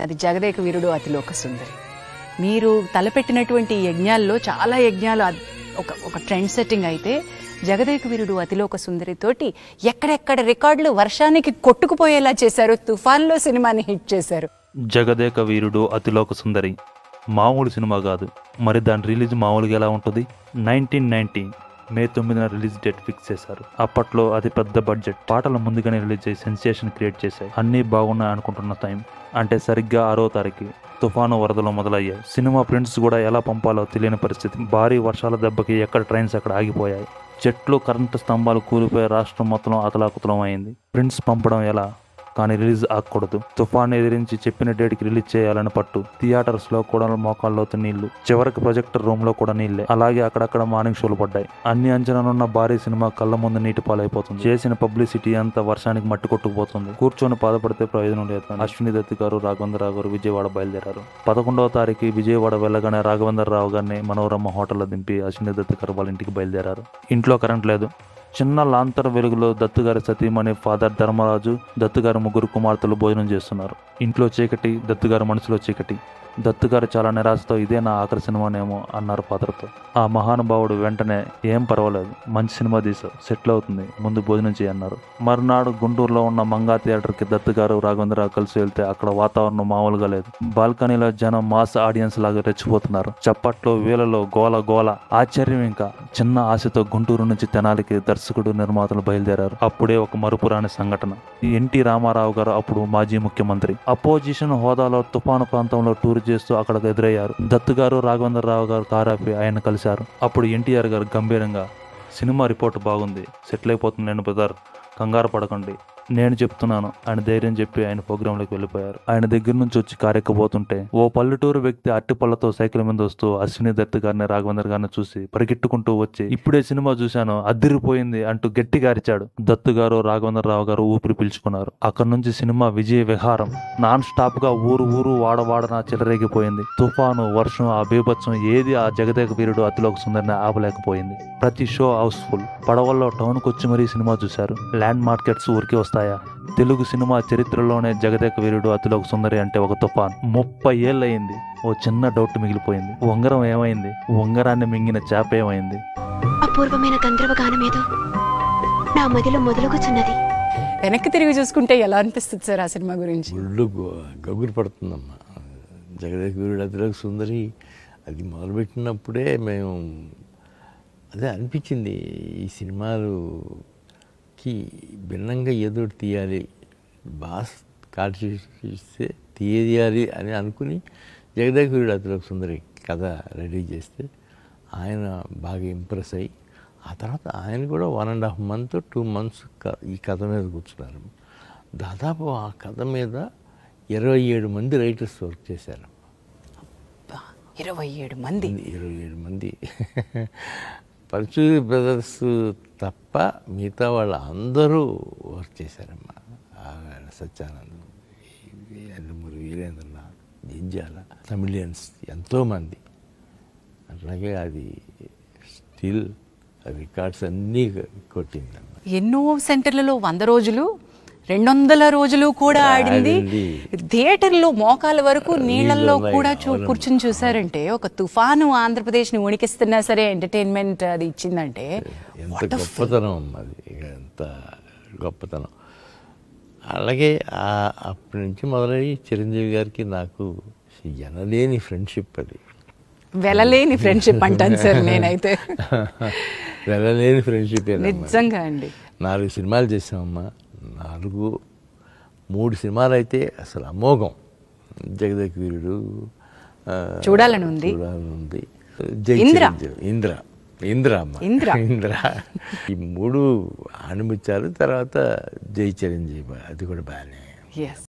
అది జగదేక వీరుడు అతిలోక సుందరి. మీరు తలపెట్టినటువంటి యజ్ఞాల్లో చాలా యజ్ఞాలు ఒక ట్రెండ్ సెట్టింగ్ అయితే జగదేక వీరుడు అతిలోక సుందరి తోటి ఎక్కడెక్కడ రికార్డులు వర్షానికి కొట్టుకుపోయేలా చేశారు. తుఫాన్లో సినిమాని హిట్ చేశారు. జగదేక వీరుడు అతిలోక సుందరి మామూలు సినిమా కాదు. మరి దాని రిలీజ్ మామూలుగా ఎలా ఉంటుంది? 1990 మే 9న రిలీజ్ డేట్ ఫిక్స్ చేశారు. అప్పట్లో అది పెద్ద బడ్జెట్, పాటలు ముందుగానే రిలీజ్ చేసి సెన్సేషన్ క్రియేట్ చేశాయి. అన్నీ బాగున్నాయి అనుకుంటున్న టైం అంటే సరిగ్గా 6వ తారీఖు తుఫాను వరదలు మొదలయ్యాయి. సినిమా ప్రింట్స్ కూడా ఎలా పంపాలో తెలియని పరిస్థితి. భారీ వర్షాల దెబ్బకి ఎక్కడ ట్రైన్స్ అక్కడ ఆగిపోయాయి. చెట్లు, కరెంటు స్తంభాలు కూలిపోయి రాష్ట్రం మొత్తం అతలాకుతలం అయింది. ప్రింట్స్ పంపడం ఎలా, కానీ రిలీజ్ ఆగకూడదు. తుఫాన్ ఎదిరించి చెప్పిన డేట్కి రిలీజ్ చేయాలని పట్టు. థియేటర్స్ లో కూడా మోకాళ్ళలోతు నీళ్లు, చివరికి ప్రొజెక్టర్ రూమ్ లో కూడా నీళ్లే. అలాగే అక్కడక్కడ మార్నింగ్ షోలు పడ్డాయి. అన్ని అంచనాలున్న భారీ సినిమా కళ్ళ ముందు నీటి పాలైపోతుంది. చేసిన పబ్లిసిటీ అంతా వర్షానికి మట్టి కొట్టుకుపోతుంది. కూర్చొని బాధపడితే ప్రయోజనం లేదు. అశ్విని దత్ గారు, రాఘవేంద్రరావు గారు విజయవాడ బయలుదేరారు. 11వ తారీఖు విజయవాడ వెళ్ళగానే రాఘవేంద్రరావు గారిని మనోరమ్మ హోటల్లో దింపి అశ్విని దత్ గారు వాళ్ళ ఇంటికి బయలుదేరారు. ఇంట్లో కరెంట్ లేదు. చిన్న లాంతర్ వెలుగులో దత్తుగారి సతీమణి ఫాదర్ ధర్మరాజు, దత్తుగారి 3 కుమార్తెలు భోజనం చేస్తున్నారు. ఇంట్లో చీకటి, దత్తుగారి మనసులో చీకటి. దత్తుగారు చాలా నిరాశతో ఇదే నా ఆఖరి సినిమానేమో అన్నారు ఫాదర్తో. ఆ మహానుభావుడు వెంటనే ఏం పర్వాలేదు, మంచి సినిమా తీసావు, సెటిల్ అవుతుంది, ముందు భోజనం చేయన్నారు. మరునాడు గుంటూరులో ఉన్న మంగా థియేటర్కి దత్తుగారు, రాఘవేంద్రరావు కలిసి వెళ్తే అక్కడ వాతావరణం మామూలుగా లేదు. బాల్కనీలో జనం మాస్ ఆడియన్స్ లాగా రెచ్చిపోతున్నారు. చప్పట్లో, వీళ్ళలో గోల గోల. ఆశ్చర్యం ఇంకా. చిన్న ఆశతో గుంటూరు నుంచి తెనాలికి దర్శకుడు, నిర్మాతలు బయలుదేరారు. అప్పుడే ఒక మరుపురాని సంఘటన. ఎన్టీ రామారావు గారు, అప్పుడు మాజీ ముఖ్యమంత్రి, అపోజిషన్ హోదాలో తుఫాను ప్రాంతంలో టూర్ చేస్తూ అక్కడికి ఎదురయ్యారు. దత్తు గారు, రాఘవేంద్రరావు గారు కారాపి ఆయన కలిశారు. అప్పుడు ఎన్టీఆర్ గారు గంభీరంగా, సినిమా రిపోర్ట్ బాగుంది, సెటిల్ అయిపోతుంది నేను బ్రదర్, కంగారు పడకండి, నేను చెప్తున్నాను ఆయన ధైర్యం చెప్పి ఆయన ప్రోగ్రాంలోకి వెళ్ళిపోయారు. ఆయన దగ్గర నుంచి వచ్చి కారెక్కబోతుంటే ఓ పల్లెటూరు వ్యక్తి అట్టిపళ్ళతో సైకిల్ మీద వస్తూ అశ్విని దత్ గారిని, రాఘవేంద్ర గారిని చూసి పరిగెట్టుకుంటూ వచ్చి, ఇప్పుడే సినిమా చూశాను, అదిరిపోయింది అంటూ గట్టిగా అరిచాడు. దత్తు గారు, రాఘవేంద్రరావు గారు ఊపిరి పీల్చుకున్నారు. అక్కడి నుంచి సినిమా విజయ విహారం. నాన్ స్టాప్ గా ఊరు ఊరు వాడవాడన చెలరేగిపోయింది. తుఫాను, వర్షం, ఆ బీభత్సం ఏది ఆ జగదేక వీరుడు అతిలోక సుందరిని ఆపలేకపోయింది. ప్రతి షో హౌస్ఫుల్. పడవల్లో టౌన్కి వచ్చి మరీ సినిమా చూశారు. ల్యాండ్ మార్కెట్స్ ఊరికి వస్తాయా? తెలుగు సినిమా చరిత్రలోనే జగదేక వీరుడు అతిలోక సుందరి అంటే ఒక తుఫాన్. 30 ఏళ్ళయింది. ఓ చిన్న డౌట్ మిగిలిపోయింది. ఉంగరం ఏమైంది? ఉంగరాన్ని మింగిన చేప ఏమైంది? అపూర్వమైన గంధర్వగానమేదో నా మదిలో మొదలుగుచున్నది. వెనక్కి తిరిగి చూసుకుంటే ఎలా అనిపిస్తుంది సార్ ఆ సినిమా గురించి? ఒళ్ళు గగురు పడుతుందమ్మా. జగదేక వీరుడు అతిలోక సుందరి అది మొదలుపెట్టినప్పుడే మేము అదే అనిపించింది, ఈ సినిమాలుకి భిన్నంగా ఏదో తీయాలి, బాస్ కాల్చిస్తే తీయాలి అని అనుకుని జగదేక వీరుడు అతిలోక సుందరి కథ రెడీ చేస్తే ఆయన బాగా ఇంప్రెస్ అయ్యి, ఆ తర్వాత ఆయన కూడా 1.5 month 2 months ఈ కథ మీద కూర్చున్నారు. దాదాపు ఆ కథ మీద 27 మంది రైటర్స్ వర్క్ చేశారు. 27 మంది 27 మంది పరచూరి బ్రదర్స్ తప్ప మిగతా వాళ్ళు అందరూ వర్క్ చేశారమ్మా. సత్యానంద్, అల్లమూరి వీరేంద్రనాథ్, జింజాల, తమిళియన్స్ ఎంతోమంది. అట్లాగే అది స్టిల్ రికార్డ్స్ అన్నీ కొట్టిందమ్మా. ఎన్నో సెంటర్లలో 100 రోజులు 200 రోజులు కూడా ఆడింది. థియేటర్లో మోకాల వరకు నీళ్లలో కూడా కూర్చుని చూసారంటే, ఒక తుఫాను ఆంధ్రప్రదేశ్ని ఉణికిస్తున్నా సరే ఎంటర్టైన్మెంట్ అది ఇచ్చిందంటే ఎంత గొప్పతనం అది, ఎంత గొప్పతనం. అలాగే అప్పటి నుంచి మొదలయ్యి చిరంజీవి గారికి నాకు ఎనలేని ఫ్రెండ్షిప్. అది వెలలేని ఫ్రెండ్షిప్ అంటాను సార్ నేనైతే. వెలలేని ఫ్రెండ్షిప్ నిజంగా అండి. 4 సినిమాలు చేసామమ్మా. 3 సినిమాలు అయితే అసలు అమోఘం. జగదేక వీరుడు చూడాలని ఉంది, ఇంద్ర ఈ 3 ఆణిముత్యాలు, తర్వాత జై చిరంజీవి, అది కూడా బాగానే.